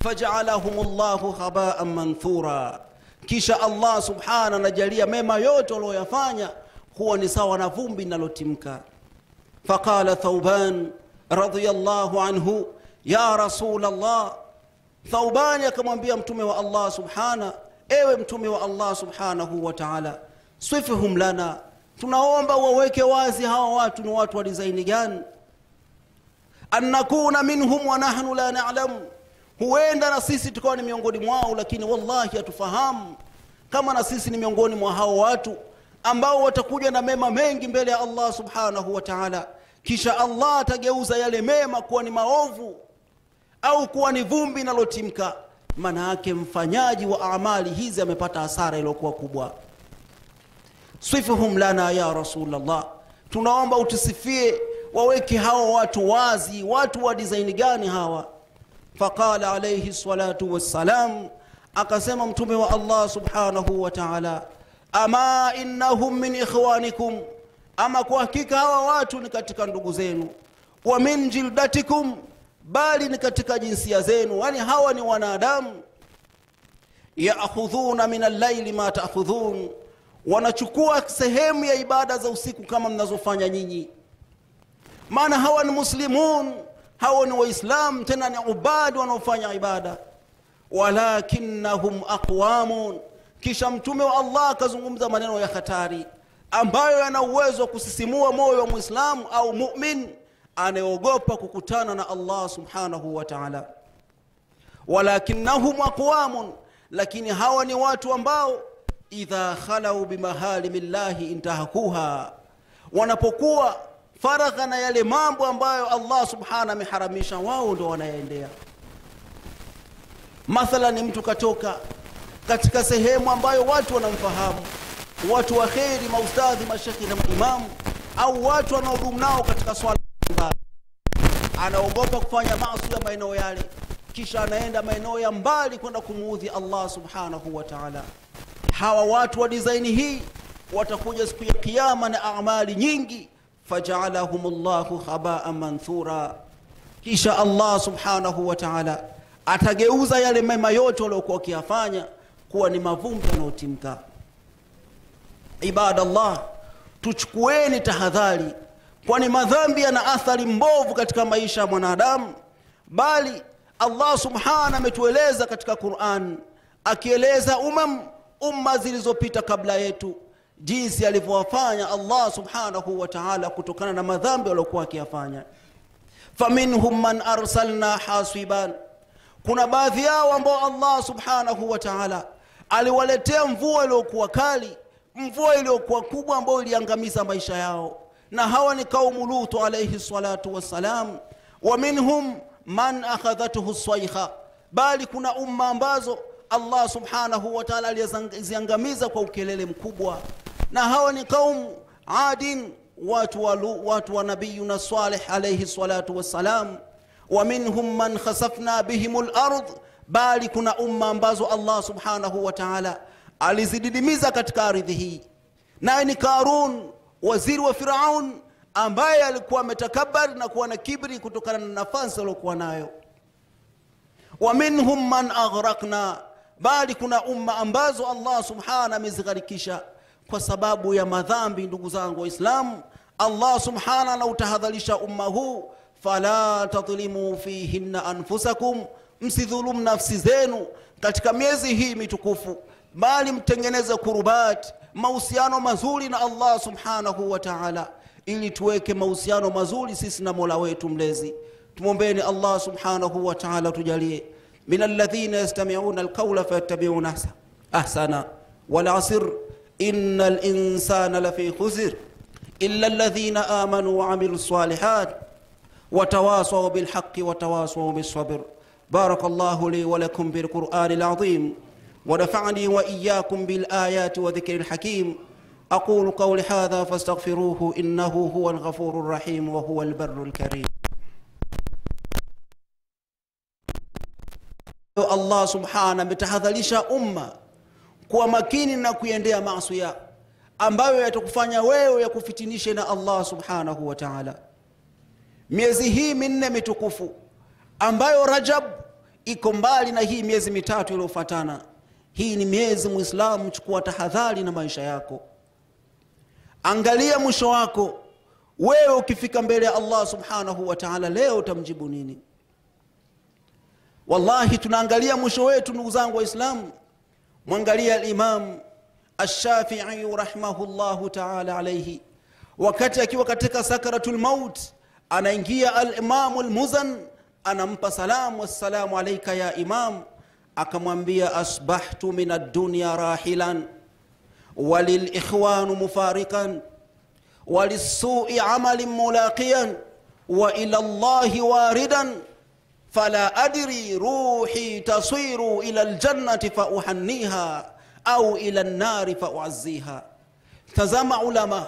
faj'alahumullahu khaba'an manthura, kisha Allah subhanahu anajalia mema yote waliyofanya kuwa ni sawa na vumbi linalotimka. Faqala Thawban radiyallahu anhu ya Rasul Allah, Thawban akamwambia mtume wa Allah subhanahu, ewe mtume wa Allah subhanahu wa ta'ala, sifhum lana, tunaomba waweke wazi hawa watu ni watu wa design gani, an nakuna minhum wa nahnu la na'lam, huenda na sisi tukawa ni miongoni mwao lakini wallahi hatufahamu kama na sisi ni miongoni mwa hao watu ambao watakuja na mema mengi mbele ya Allah subhanahu wa ta'ala, kisha Allah atageuza yale mema kuwa ni maovu au kuwa ni vumbi linalotimka. Maana yake mfanyaji wa amali hizi amepata hasara iliyokuwa kubwa. Sifhum lana ya Rasulullah, tunaomba utusifie, waweke hawa watu wazi, watu wa design gani hawa. Faqala alayhi salatu wassalam, akasema mtume wa Allah subhanahu wa ta'ala, ama innahum min ikhwanikum, ama kwa hakika hawa watu ni katika ndugu zenu, wa min jildatikum, bali ni katika jinsia zenu, yani hawa ni wanadamu. Ya'khudhuna min al-layli ma ta'khudhun, wanachukua sehemu ya ibada za usiku kama mnazofanya nyinyi. Maana hawa ni muslimun, hawa ni waislamu, tena ni ubadi wanaofanya ibada. Walakinnahum aqwamun, kisha mtume wa Allah akazungumza maneno ya hatari ambayo yana uwezo wa kusisimua moyo wa muislamu au mu'min anayeogopa kukutana na Allah subhanahu wa ta'ala. Walakinnahum aqwamun, lakini hawa ni watu ambao idha khalau bimahalimillahi intahakuha, wanapokuwa faragha na yale mambo ambayo Allah subhanahu ameharamisha, wao ndio wanaendea. Mathalan, mtu katoka katika sehemu ambayo watu wanamfahamu, watu wa khairi, maustadhi, mashekhi na maimamu, au watu wanaodumu nao katika swala, anaogopa kufanya maasi ya maeneo yale, kisha anaenda maeneo ya mbali kwenda kumuudhi Allah subhanahu wa ta'ala. Hawa watu wa design hii watakuja siku ya kiyama na amali nyingi, faj'alahumullahu khaba'an manthura, kisha Allah subhanahu wa ta'ala atageuza yale mema yote waliokuwa wakiyafanya kuwa ni mavumbi yanayotimka. Ibadallah, tuchukueni tahadhari, kwani madhambi yana athari mbovu katika maisha ya mwanadamu. Bali Allah subhanahu ametueleza katika Qur'an, akieleza umma zilizopita kabla yetu, jinsi alivyowafanya Allah subhanahu wa ta'ala kutokana na madhambi waliokuwa wakiyafanya. Faminhum man arsalna hasiban, kuna baadhi yao ambao Allah subhanahu wa ta'ala aliwaletea mvua iliyokuwa kali, mvua iliyokuwa kubwa ambayo iliangamiza maisha yao, na hawa ni kaumu Lut alayhi salatu wassalam. Wa minhum man akhadhathu as-sayha, bali kuna umma ambazo Allah subhanahu wa ta'ala aliziangamiza kwa ukelele mkubwa, na hawa ni kaumu Adin, watu wa nabiyuna Salih alayhi salatu wassalam. Wa minhum man khasafna bihimul ard, bali kuna umma ambazo Allah subhanahu wa ta'ala alizididimiza katika ardhi hii, naye ni Karun, waziri wa Firaun, ambaye alikuwa ametakabari na kuwa na kibri kutokana na nafasi aliyokuwa nayo. Wa minhum man aghraqna, bali kuna umma ambazo Allah subhanahu amezigharikisha kwa sababu ya madhambi. Ndugu zangu Waislamu, Allah subhanahu anautahadharisha umma huu, fala tadhlimu fihinna anfusakum, msidhulumu nafsi zenu katika miezi hii mitukufu, bali mtengeneze kurubat, mahusiano mazuri na Allah subhanahu wa ta'ala, ili tuweke mahusiano mazuri sisi na Mola wetu mlezi. Tumuombeeni Allah subhanahu wa ta'ala tujalie min alladhina yastami'una alqawla fayattabi'una ahsana. Wal 'asr innal insana lafi khusr illa alladhina amanu wa 'amilus salihat wa tawasaw bil haqqi wa tawasaw bis sabr. Barakallahu li wa lakum bil Qur'anil 'azim wa nafa'ani wa iyyakum bil ayati wa dhikril hakim. أقول قولي هذا فاستغفروه إنه هو الغفور الرحيم وهو البر الكريم. Allah subhanahu ametahadharisha umma kuwa makini na kuendea maasi ambayo yatakufanya wewe ya kufitinishe na Allah subhanahu wa ta'ala. Miezi hii minne mitukufu ambayo Rajab iko mbali na hii miezi mitatu iliyofuatana. Hii ni miezi Muislamu, chukua tahadhari na maisha yako. Angalia mwisho wako. Wewe ukifika mbele ya Allah subhanahu wa ta'ala leo utamjibu nini? Wallahi tunaangalia mwisho wetu ndugu zangu waislamu. Mwangalia al-Imam Ash-Shafi'i rahimahullahu ta'ala alayhi, wakati akiwa katika sakaratul maut, anaingia al-Imam al-Muzan, anampa salamu, assalamu alayka ya imam. Akamwambia asbahtu min ad-dunya rahilan walil ikhwan mufariqan walis-su'i amalin mulaqiyan wa ila Allah waridan fala adri ruhi tasiru ila al-jannati fa uhanniha au ila an-nari fa uazziha. Tazama ulama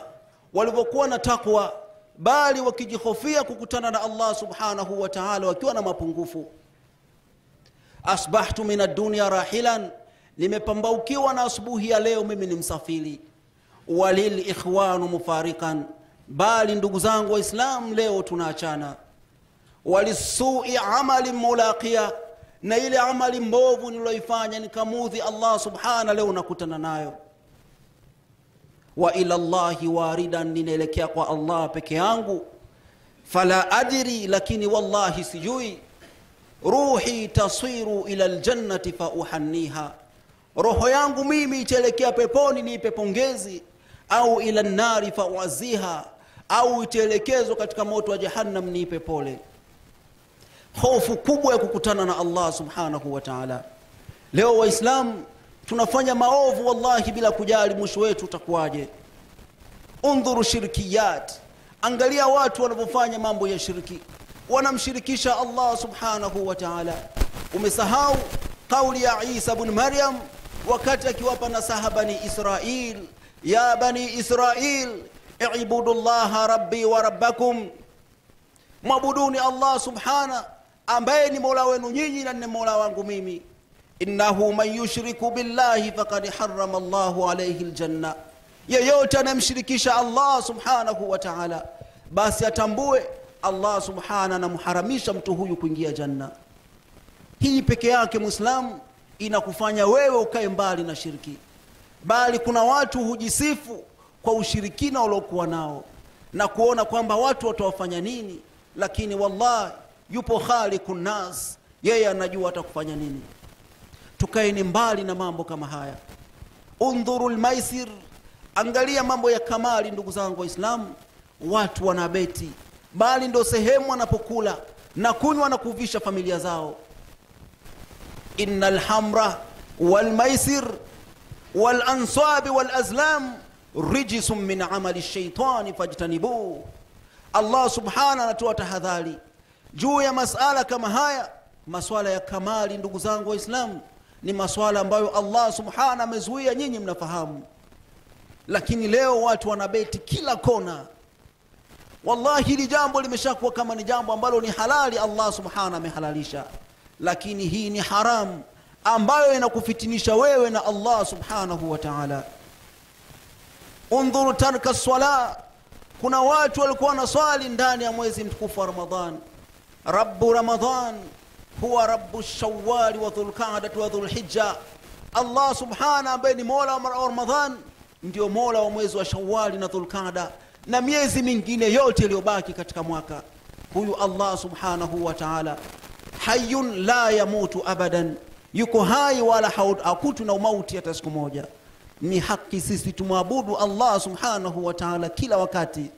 walivyokuwa na takwa, bali wakijihofia kukutana na Allah subhanahu wa ta'ala wakiwa na mapungufu. Asbahtu min ad-dunya rahilan, nimepambaukiwa na asubuhi ya leo mimi ni msafiri. Walil ikhwanu mufariqan, bali ndugu zangu waislamu leo tunaachana. Walisu'i amali mulaqiya, na ile amali mbovu niloifanya nikamudhi Allah subhanahu leo nakutana nayo. Wa ila Allahi waridan, ninaelekea kwa Allah peke yangu. Fala adri, lakini wallahi sijui. Ruhi tasiru ila aljannati fa uhanniha, roho yangu mimi itaelekea peponi niipe pongezi, au ila nari fa uaziha, au itaelekezwa katika moto wa jahannam niipe pole. Hofu kubwa ya kukutana na Allah subhanahu wa ta'ala. Leo waislamu tunafanya maovu wallahi bila kujali mwisho wetu utakuwaje. Undhuru shirkiyat, angalia watu wanavyofanya mambo ya shirki, wanamshirikisha Allah subhanahu wa ta'ala. Umesahau kauli ya Isa ibn Maryam wakati akiwapa nasaha bani Israil, ya bani Israil i'budullaha rabbi wa rabbakum, mwabuduni Allah subhanahu ambaye ni Mola wenu nyinyi na ni Mola wangu mimi. Innahu man yushriku billahi faqad harrama Allahu alayhi aljanna, yeyote anamshirikisha Allah subhanahu wa ta'ala basi atambue Allah subhanahu anamharamisha mtu huyu kuingia janna. Hii peke yake muislamu inakufanya wewe ukae mbali na shirki. Bali kuna watu hujisifu kwa ushirikina waliokuwa nao na kuona kwamba watu watawafanya nini, lakini wallahi yupo khaliqun nas, yeye anajua atakufanya nini. Tukaeni mbali na mambo kama haya. Undhurul maisir, angalia mambo ya kamali ndugu zangu waislamu. Watu wanabeti, bali ndo sehemu wanapokula na kunywa na kuvisha familia zao. Innal hamra wal maisir wal ansab wal azlam rijsun min amali ash-shaytan fajtanibuhu. Allah subhanahu anatoa tahadhari juu ya masala kama haya. Maswala ya kamali ndugu zangu waislamu ni maswala ambayo Allah subhanahu amezuia, nyinyi mnafahamu. Lakini leo watu wanabeti kila kona. Wallahi hili jambo limeshakuwa kama ni jambo ambalo ni halali, Allah subhanahu amehalalisha, lakini hii ni haram ambayo inakufitinisha wewe na Allah subhanahu wa ta'ala. Undhuru tarka swala, kuna watu walikuwa wanaswali ndani ya mwezi mtukufu wa Ramadhan. Rabbu Ramadhan huwa rabbu shawwal wa dhulqa'dah wa dhulhijja. Allah subhanahu ambaye ni Mola wa Ramadhan ndio Mola wa mwezi wa Shawwal na Dhulqa'dah na miezi mingine yote iliyobaki katika mwaka. Huyu Allah subhanahu wa ta'ala hayyun la yamutu abadan, yuko hai wala hakutu na umauti hata siku moja. Ni haki sisi tumwabudu Allah subhanahu wa ta'ala kila wakati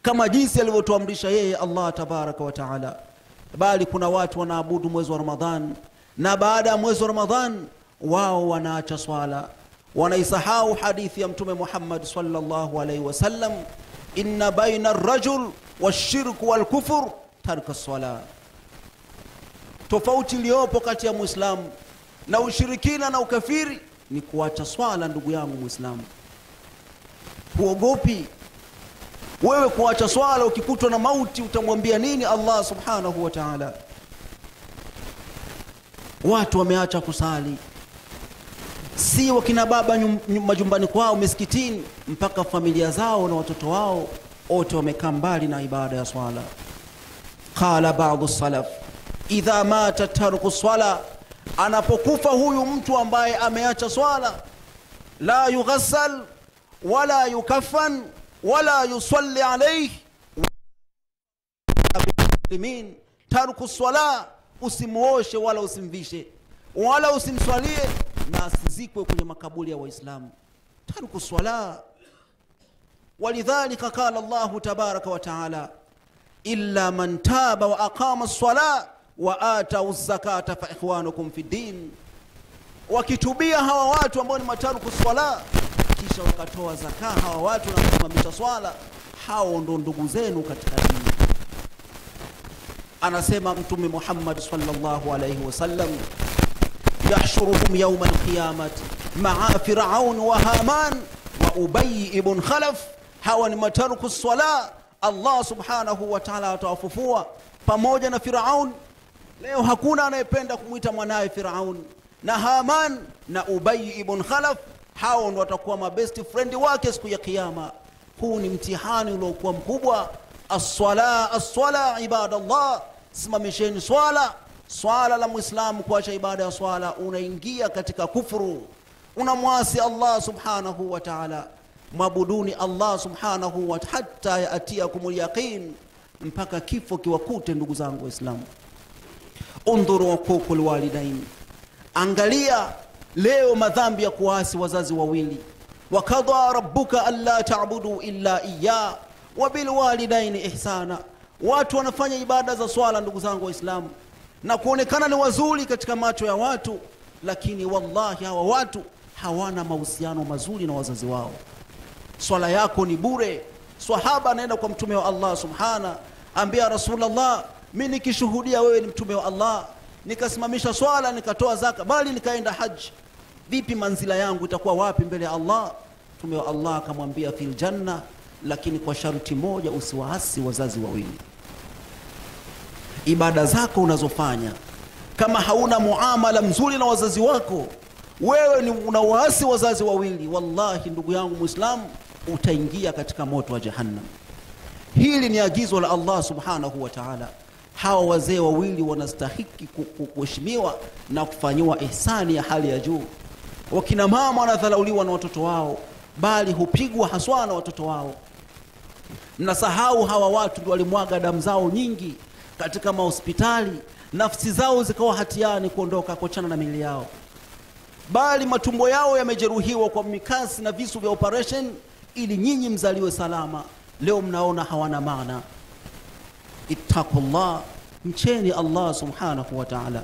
kama jinsi alivyotuamrisha yeye Allah tabaraka wa ta'ala. Bali kuna watu wanaabudu mwezi wa Ramadhan na baada ya mwezi wa Ramadhan wao wanaacha swala, wanaisahau hadithi ya Mtume Muhammad sallallahu alaihi wasallam, inna baina ar-rajul wash-shirk wal-kufr tarka as-salah. Tofauti iliyopo kati ya Muislamu na ushirikina na ukafiri ni kuacha swala. Ndugu yangu Muislamu, huogopi wewe kuacha swala? Ukikutwa na mauti utamwambia nini Allah subhanahu wa ta'ala? Watu wameacha kusali, si wakina baba majumbani kwao misikitini, mpaka familia zao na watoto wao wote wamekaa mbali na ibada ya swala. Qala ba'd as-salaf idha mata tarku swala, anapokufa huyu mtu ambaye ameacha swala, la yughassal wala yukaffan wala yusalli alayhi muslimin. Tarku swala, usimuoshe wala usimvishe wala usimswalie na asizikwe kwenye makaburi ya Waislamu. Tarku swala. Walidhalika qala Allahu tabaraka wa taala, illa man taba wa aqama as-sala wa atau az-zakata fa ikhwanukum fi din. Wakitubia hawa watu ambao ni mataruku swala, kisha wakatoa zaka hawa watu na kusimamisha swala, hao ndo ndugu zenu katika dini. Anasema Mtume Muhammad sallallahu alayhi wasallam, yahshuruhum yawm al-qiyamah ma'a fir'aun wa haman wa ubay ibn khalaf. Hawa ni mataruku swala, Allah subhanahu wa ta'ala atawafufua pamoja na Firaun. Leo hakuna anayependa kumuita mwanae Firaun, na Haman na Ubay ibn Khalaf, hao ndo watakuwa mabest friend wake siku ya kiyama. Huu ni mtihani uliokuwa mkubwa. As-swala ibadallah, simamisheni swala. Swala la Muislamu kuacha ibada ya swala, unaingia katika kufuru, unamwasi Allah subhanahu wa ta'ala. Mwabuduni Allah subhanahu wa ta'ala hatta yatiakumul yaqin, mpaka kifo kiwakute. Ndugu zangu Waislamu, undhuru huququl walidain. Angalia leo madhambi ya kuasi wazazi wawili. Wa qadha rabbuka alla ta'budu illa iyyah wa bil walidaini ihsana. Watu wanafanya ibada za swala, ndugu zangu Waislamu, na kuonekana ni wazuri katika macho ya watu, lakini wallahi hawa watu hawana mahusiano mazuri na wazazi wao. Swala yako ni bure. Swahaba anaenda kwa mtume wa Allah subhana, ambia Rasulullah, mimi nikishuhudia wewe ni mtume wa Allah, nikasimamisha swala, nikatoa zaka, bali nikaenda haji, vipi manzila yangu itakuwa wapi mbele ya Allah? Mtume wa Allah akamwambia fil janna, lakini kwa sharti moja, usiwaasi wazazi wawili. Ibada zako unazofanya, kama hauna muamala mzuri na wazazi wako, wewe ni unawaasi wazazi wawili, wallahi ndugu yangu Muislamu, utaingia katika moto wa jahannam. Hili ni agizo la Allah subhanahu wa ta'ala. Hawa wazee wawili wanastahiki kuheshimiwa na kufanyiwa ihsani ya hali ya juu. Wakina mama wanadharauliwa na watoto wao, bali hupigwa haswa na watoto wao. Mnasahau hawa watu ndio walimwaga damu zao nyingi katika mahospitali, nafsi zao zikawa hatiani kuondoka kuachana na miili yao, bali matumbo yao yamejeruhiwa kwa mikasi na visu vya operation ili nyinyi mzaliwe salama. Leo mnaona hawana maana. Ittaqullah, mcheni Allah subhanahu wa ta'ala.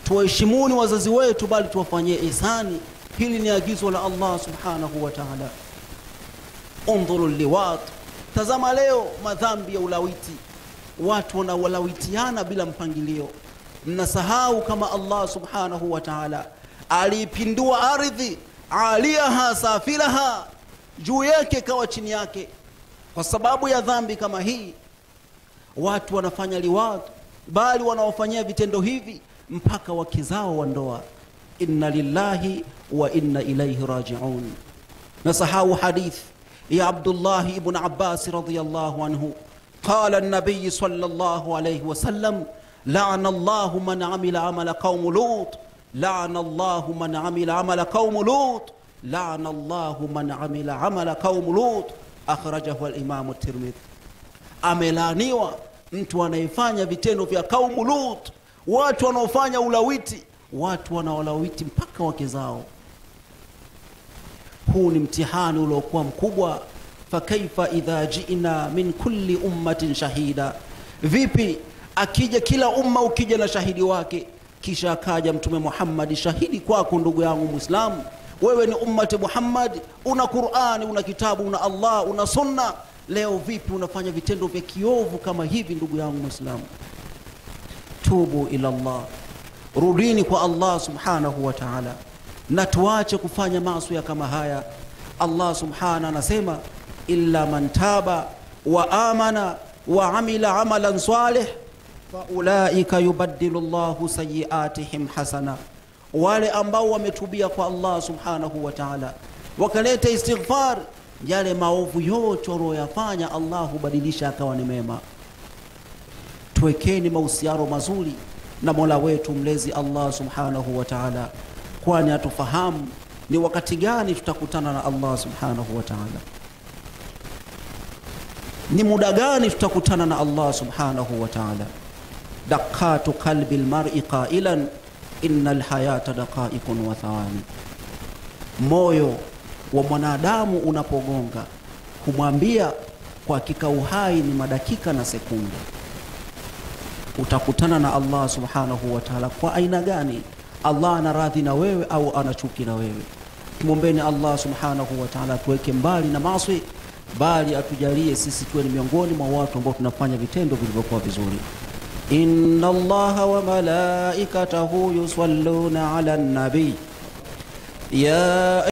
Tuheshimuni wazazi wetu, bali tuwafanyie ihsani. Hili ni agizo la Allah subhanahu wa ta'ala. Undhuru liwat, tazama leo madhambi ya ulawiti. Watu wanawalawitiana bila mpangilio. Mnasahau kama Allah subhanahu wa ta'ala alipindua ardhi, aliyaha safilaha, juu yake kawa chini yake. Kwa sababu ya dhambi kama hii, watu wanafanya liwat, bali wanaofanyia vitendo hivi mpaka wake zao wa ndoa. Inna lillahi wa inna ilayhi raji'un. Nasahau hadith ya Abdullah ibn Abbas radhiyallahu anhu, qala an-nabiy sallallahu alayhi wasallam, la'ana Allahu man 'amila 'amala qaum Lut, la'ana Allahu man 'amila 'amala qaum Lut, la'ana Allahu man 'amila 'amala qaum Lut. Akhrajahu al-Imam at-Tirmidhi. Amelaaniwa mtu anayefanya vitendo vya kaumu Lut, watu wanaofanya ulawiti, watu wanaolawiti mpaka wake zao. Huu ni mtihani uliokuwa mkubwa. Fakaifa idha ji'na min kulli ummatin shahida, vipi akija kila umma, ukija na shahidi wake, kisha akaja mtume Muhammad shahidi kwako. Ndugu yangu Muislamu, wewe ni ummati Muhammad, una Qur'ani, una kitabu, una Allah, una sunna. Leo vipi unafanya vitendo vya kiovu kama hivi? Ndugu yangu Muislamu, tubu ila Allah, rudini kwa Allah subhanahu wa ta'ala, na tuache kufanya maasi kama haya. Allah subhanahu anasema, illa man taba wa amana wa amila amalan salih fa ulaika yubaddilu Allahu sayiatihim hasana. Wale ambao wametubia kwa Allah subhanahu wa ta'ala, wakaleta istighfar, yale maovu yote waliyofanya Allah hubadilisha akawa ni mema. tuwekeni mahusiano mazuri na Mola wetu mlezi Allah subhanahu wa ta'ala, kwani atufahamu ni wakati gani tutakutana na Allah subhanahu wa ta'ala, ni muda gani tutakutana na Allah subhanahu wa ta'ala. Daqatu qalbi almar'i qailan innal hayata daqa'iqun wa thawani, moyo wa mwanadamu unapogonga kumwambia kwa hakika uhai ni madakika na sekunde. Utakutana na Allah subhanahu wa ta'ala kwa aina gani? Allah anaradhi na wewe au anachuki na wewe? Muombeni Allah subhanahu wa ta'ala tuweke mbali na maasi, bali atujalie sisi tuwe ni miongoni mwa watu ambao tunafanya vitendo vilivyokuwa vizuri. Inna Allaha wa malaikatahu yusalluna ala nabi ya